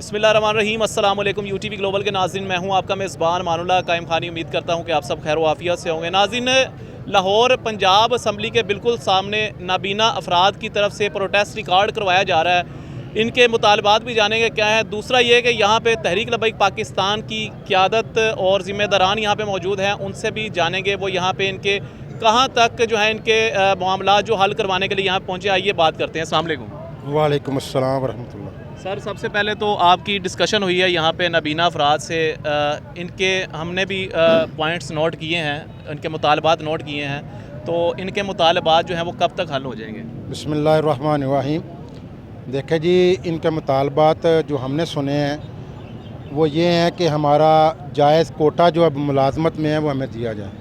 बिस्मिल्लाहिर्रहमानिर्रहीम। अस्सलाम वालेकुम यूटीवी ग्लोबल के नाज़रीन, मैं हूं आपका मेज़बान मानुल्लाह कायम खानी। उम्मीद करता हूं कि आप सब खैर व आफियत से होंगे। नाज़रीन, लाहौर पंजाब असम्बली के बिल्कुल सामने नाबीना अफराद की तरफ से प्रोटेस्ट रिकॉर्ड करवाया जा रहा है। इनके मुतालबात भी जानेंगे क्या है। दूसरा ये कि यहाँ पे तहरीक लबैक पाकिस्तान की क़यादत और ज़िम्मेदारान यहाँ पे मौजूद हैं, उनसे भी जानेंगे वो यहाँ पे इनके कहाँ तक जो है इनके मामलात जो हल करवाने के लिए यहाँ पहुँचे। आइए बात करते हैं। अस्सलाम वालेकुम। वालेकुम अस्सलाम वरहमतुल्लाह। सर, सबसे पहले तो आपकी डिस्कशन हुई है यहाँ पे नाबीना अफराद से। इनके हमने भी पॉइंट्स नोट किए हैं, इनके मुतालबात नोट किए हैं, तो इनके मुतालबात जो हैं वो कब तक हल हो जाएंगे? बिस्मिल्लाहिर्रहमानिर्रहीम। देखें जी, इनके मुतालबात जो हमने सुने हैं वो ये हैं कि हमारा जायज़ कोटा जो अब मुलाजमत में है वो हमें दिया जाए।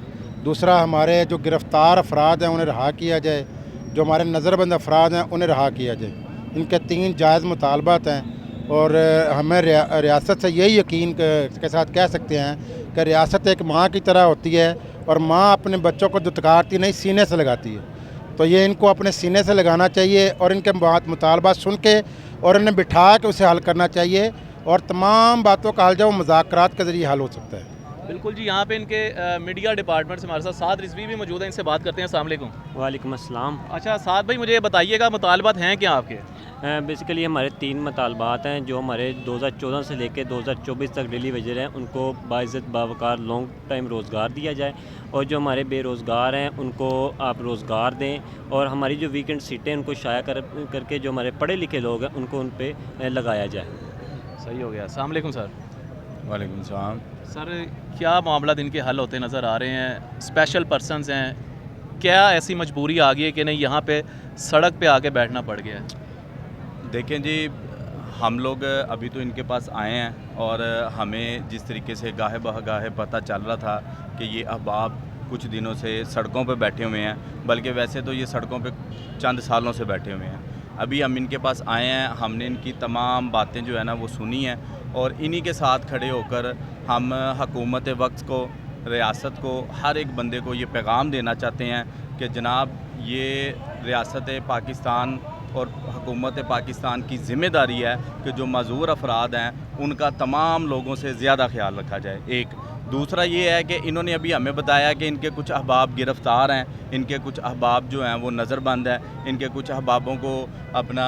दूसरा, हमारे जो गिरफ़्तार अफराद हैं उन्हें रहा किया जाए। जो हमारे नज़रबंद अफराद हैं उन्हें रहा किया जाए। इनके 3 जायज़ मुतालबात हैं और हमें रियासत से यही यकीन के साथ कह सकते हैं कि रियासत एक माँ की तरह होती है और माँ अपने बच्चों को दुत्कारती नहीं, सीने से लगाती है। तो ये इनको अपने सीने से लगाना चाहिए और इनके मुतालबात सुन के और इन्हें बिठा के उसे हल करना चाहिए, और तमाम बातों का हल जो मुज़ाकरात के ज़रिए हल हो सकता है। बिल्कुल जी। यहाँ पे इनके मीडिया डिपार्टमेंट से हमारे साथ साद रिजवी भी मौजूद हैं, इनसे बात करते हैं। अस्सलाम वालेकुम। वालेकुम अस्सलाम। अच्छा साद भाई, मुझे बताइएगा मुतालबात हैं क्या आपके? बेसिकली हमारे 3 मुतालबात हैं जो हमारे 2014 से लेकर 2024 तक डेली वेजर हैं, उनको बाइज़्ज़त बावकार लॉन्ग टाइम रोज़गार दिया जाए, और जो हमारे बेरोज़गार हैं उनको आप रोज़गार दें, और हमारी जो वीकेंड सीटें उनको शाया करके जो हमारे पढ़े लिखे लोग हैं उनको उन पर लगाया जाए। सही हो गया। अस्सलाम वालेकुम सर। वालेकुम सलाम। सर, क्या मामला इनके हल होते नज़र आ रहे हैं? स्पेशल पर्सनस हैं, क्या ऐसी मजबूरी आ गई है कि नहीं यहाँ पे सड़क पे आके बैठना पड़ गया है? देखें जी, हम लोग अभी तो इनके पास आए हैं और हमें जिस तरीके से गाहे बगाहे पता चल रहा था कि ये अहबाब कुछ दिनों से सड़कों पे बैठे हुए हैं, बल्कि वैसे तो ये सड़कों पे चंद सालों से बैठे हुए हैं। अभी हम इनके पास आए हैं, हमने इनकी तमाम बातें जो है ना वो सुनी हैं, और इन्हीं के साथ खड़े होकर हम हुकूमत वक्त को, रियासत को, हर एक बंदे को ये पैगाम देना चाहते हैं कि जनाब, ये रियासत पाकिस्तान और हुकूमत पाकिस्तान की ज़िम्मेदारी है कि जो मज़ूर अफराद हैं उनका तमाम लोगों से ज़्यादा ख्याल रखा जाए। एक दूसरा ये है कि इन्होंने अभी हमें बताया कि इनके कुछ अहबाब गिरफ़्तार हैं, इनके कुछ अहबाब जो हैं वो नज़रबंद हैं, इनके कुछ अहबाबों को अपना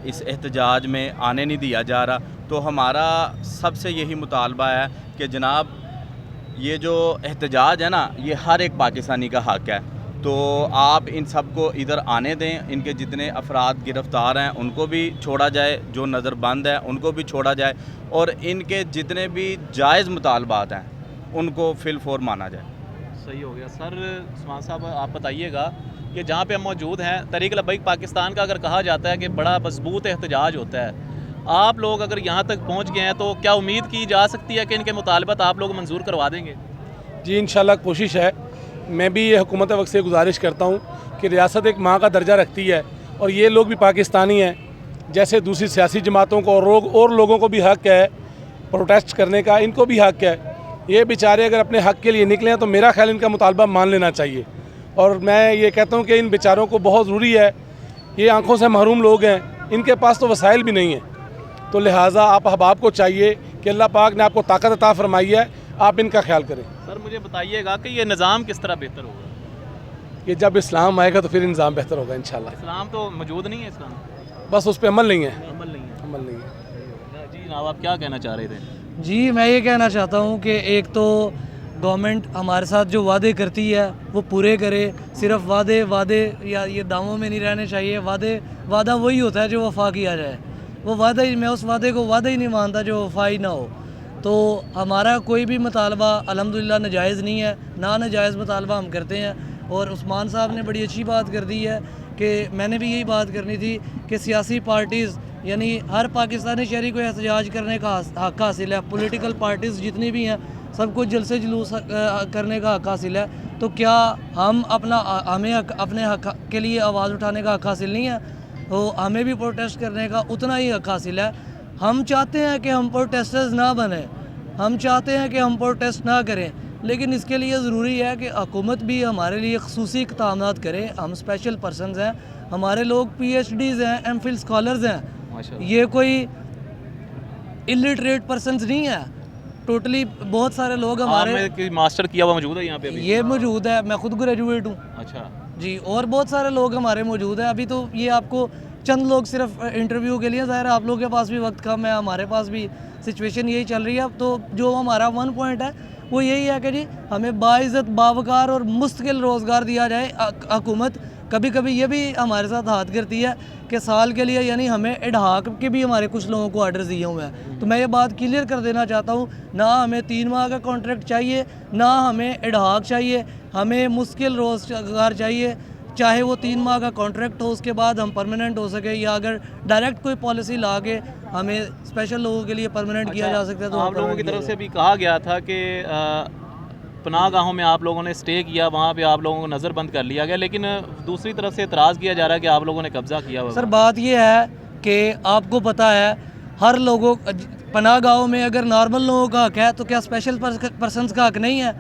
इस एहतजाज में आने नहीं दिया जा रहा। तो हमारा सबसे यही मुतालबा है कि जनाब, ये जो एहतजाज है ना, ये हर एक पाकिस्तानी का हक़ है, तो आप इन सब को इधर आने दें। इनके जितने अफराद गिरफ़्तार हैं उनको भी छोड़ा जाए, जो नज़रबंद हैं उनको भी छोड़ा जाए, और इनके जितने भी जायज़ मुतालबात हैं उनको फिलफौर माना जाए। सही हो गया। सर उस्मान साहब, आप बताइएगा कि जहाँ पे हम मौजूद हैं, तहरीक लबैक पाकिस्तान का अगर कहा जाता है कि बड़ा मजबूत एहतजाज होता है, आप लोग अगर यहाँ तक पहुँच गए हैं तो क्या उम्मीद की जा सकती है कि इनके मुतालबात आप लोग मंजूर करवा देंगे? जी, इंशाल्लाह कोशिश है। मैं भी ये हुकूमत वक्त से गुजारिश करता हूँ कि रियासत एक माँ का दर्जा रखती है, और ये लोग भी पाकिस्तानी हैं जैसे दूसरी सियासी जमातों को, और लोगों को भी हक़ है प्रोटेस्ट करने का, इनको भी हक़ है। ये बेचारे अगर अपने हक़ के लिए निकले हैं तो मेरा ख्याल इनका मुतालबा मान लेना चाहिए, और मैं ये कहता हूँ कि इन बेचारों को बहुत ज़रूरी है। ये आँखों से महरूम लोग हैं, इनके पास तो वसाइल भी नहीं हैं, तो लिहाजा आप अहबाब को चाहिए कि अल्लाह पाक ने आपको ताकत अता फरमाई है, आप इनका ख्याल करें। सर, मुझे बताइएगा कि ये निज़ाम किस तरह बेहतर होगा? कि जब इस्लाम आएगा तो फिर निज़ाम बेहतर होगा इंशाल्लाह। इस्लाम तो मौजूद नहीं है, इस्लाम बस उस पर अमल नहीं है। अमल नहीं है। अमल नहीं है। जी जनाब, आप क्या कहना चाह रहे थे? जी, मैं ये कहना चाहता हूँ कि एक तो गवर्नमेंट हमारे साथ जो वादे करती है वो पूरे करे। सिर्फ वादे या ये दावों में नहीं रहने चाहिए। वादा वही होता है जो वफा किया जाए। वो वादा ही, मैं उस वादे को वादा ही नहीं मानता जो वफाई ना हो। तो हमारा कोई भी मुतालबा अल्हम्दुलिल्लाह नाजायज़ नहीं है, ना नाजायज़ मुतालबा हम करते हैं। और उस्मान साहब ने बड़ी अच्छी बात कर दी है कि मैंने भी यही बात करनी थी कि सियासी पार्टीज़, यानी हर पाकिस्तानी शहरी को एहतजाज करने का हक़ हासिल है। पॉलिटिकल पार्टीज़ जितनी भी हैं सबको जलसे जुलूस करने का हक़ हासिल है। तो क्या हमें अपने हक़ के लिए आवाज़ उठाने का हक़ हासिल नहीं है? तो हमें भी प्रोटेस्ट करने का उतना ही हक़ हासिल है। हम चाहते हैं कि हम प्रोटेस्टर्स ना बने, हम चाहते हैं कि हम प्रोटेस्ट ना करें, लेकिन इसके लिए ज़रूरी है कि हुकूमत भी हमारे लिए ख़ुसूसी इक़दामात करे। हम स्पेशल पर्सनस हैं, हमारे लोग PhDs हैं, MPhil स्कॉलर्स हैं। ये कोई इलिटरेट पर्सनस नहीं है टोटली। बहुत सारे लोग हमारे हमारे मास्टर किया हुआ मौजूद है यहाँ पे अभी? ये मौजूद है, मैं खुद ग्रेजुएट हूँ अच्छा जी, और बहुत सारे लोग हमारे मौजूद हैं। अभी तो ये आपको चंद लोग सिर्फ इंटरव्यू के लिए, ज़ाहिर है आप लोगों के पास भी वक्त कम है, हमारे पास भी सिचुएशन यही चल रही है। तो जो हमारा वन पॉइंट है वो यही है कि जी हमें बाइज़्ज़त बावकार और मुस्तकिल रोज़गार दिया जाए। हुकूमत कभी कभी ये भी हमारे साथ हाथ करती है कि साल के लिए, यानी हमें एडहाक के भी हमारे कुछ लोगों को आर्डर्स दिए हुए हैं। तो मैं ये बात क्लियर कर देना चाहता हूँ, ना हमें 3 माह का कॉन्ट्रैक्ट चाहिए, ना हमें एडहाक चाहिए, हमें मुश्किल रोज़गार चाहिए। चाहे वो 3 माह का कॉन्ट्रैक्ट हो, उसके बाद हम परमानेंट हो सके, या अगर डायरेक्ट कोई पॉलिसी ला के हमें स्पेशल लोगों के लिए परमानेंट किया जा सकता है तो आप लोगों की तरफ से भी कहा गया था कि पनाह गाहों में आप लोगों ने स्टे किया, वहाँ पे आप लोगों को नज़रबंद कर लिया गया, लेकिन दूसरी तरफ से एतराज़ किया जा रहा है कि आप लोगों ने कब्ज़ा किया हुआ है। सर बात ये है कि आपको पता है हर लोगों पनाह गाहों में अगर नॉर्मल लोगों का हक है तो क्या स्पेशल पर्सनस का हक नहीं है?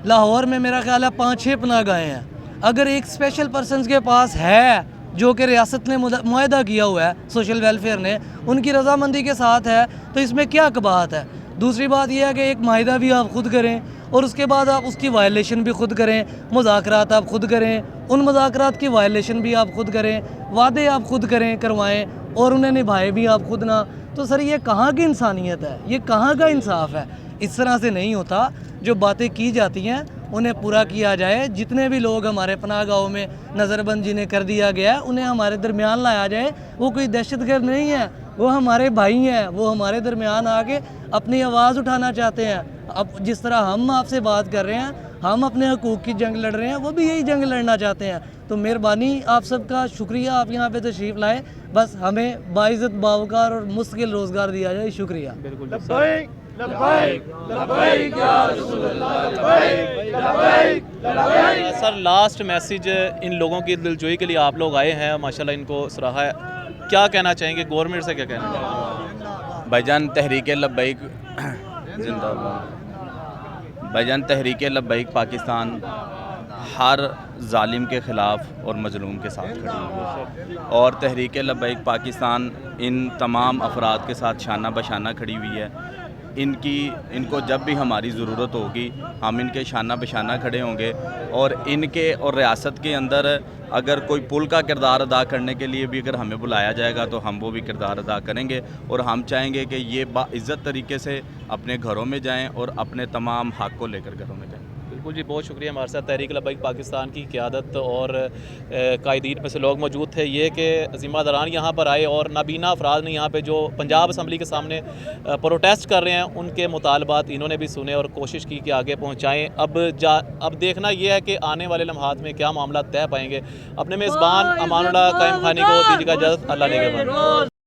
लाहौर में मेरा ख्याल है 5-6 पनाह गाहें हैं। अगर एक स्पेशल पर्सनस के पास है जो कि रियासत ने मुआहदा किया हुआ है, सोशल वेलफेयर ने, उनकी रजामंदी के साथ है, तो इसमें क्या कबाहत है? दूसरी बात यह है कि एक माहिदा भी आप खुद करें और उसके बाद आप उसकी वायलेशन भी खुद करें, मुज़ाकरात आप खुद करें, उन मुज़ाकरात की वायलेशन भी आप खुद करें, वादे आप खुद करें करवाएं और उन्हें निभाए भी आप खुद ना। तो सर ये कहाँ की इंसानियत है, ये कहाँ का इंसाफ है? इस तरह से नहीं होता। जो बातें की जाती हैं उन्हें पूरा किया जाए। जितने भी लोग हमारे पनाह गाहों में नज़रबंद जिन्हें कर दिया गया है उन्हें हमारे दरमियान लाया जाए। वो कोई दहशतगर्द नहीं है, वो हमारे भाई हैं, वो हमारे दरमियान आके अपनी आवाज़ उठाना चाहते हैं। अब जिस तरह हम आपसे बात कर रहे हैं, हम अपने हकूक़ की जंग लड़ रहे हैं, वो भी यही जंग लड़ना चाहते हैं। तो मेहरबानी, आप सबका शुक्रिया, आप यहाँ पे तशरीफ़ लाए। बस हमें बाइज़्ज़त बावकार और मुस्तकिल रोज़गार दिया जाए। शुक्रिया। बिल्कुल सर, लास्ट मैसेज इन लोगों की दिलजोई के लिए आप लोग आए हैं, माशाल्लाह इनको सराहा है, क्या कहना चाहेंगे? गवर्नमेंट से क्या कहना चाहेंगे? भाईजान तहरीक लब्बैक जिंदाबाद। भाईजान तहरीक लब्बैक पाकिस्तान हर जालिम के ख़िलाफ़ और मजलूम के साथ खड़ी हुई है, और तहरीक लब्बैक पाकिस्तान इन तमाम अफराद के साथ शाना बशाना खड़ी हुई है। इनको जब भी हमारी ज़रूरत होगी हम इनके शाना बशाना खड़े होंगे, और इनके और रियासत के अंदर अगर कोई पुल का किरदार अदा करने के लिए भी अगर हमें बुलाया जाएगा तो हम वो भी किरदार अदा करेंगे, और हम चाहेंगे कि ये बाइज़्ज़त तरीके से अपने घरों में जाएं और अपने तमाम हक़ को लेकर घरों में जाएं। बिल्कुल जी, बहुत शुक्रिया। हमारे साथ तहरीक लब्बैक पाकिस्तान की क़यादत और कायदीन में से लोग मौजूद थे। ये कि ज़िम्मेदारान यहाँ पर आए और नाबीना अफराद ने यहाँ पे जो पंजाब असम्बली के सामने प्रोटेस्ट कर रहे हैं उनके मुतालबात इन्होंने भी सुने और कोशिश की कि आगे पहुँचाएँ। अब देखना ये है कि आने वाले लम्हात में क्या मामला तय पाएंगे। अपने मेज़बान अमानुल्लाह कायम खानी को दीजिएगा इजाज़त। अल्लाह ने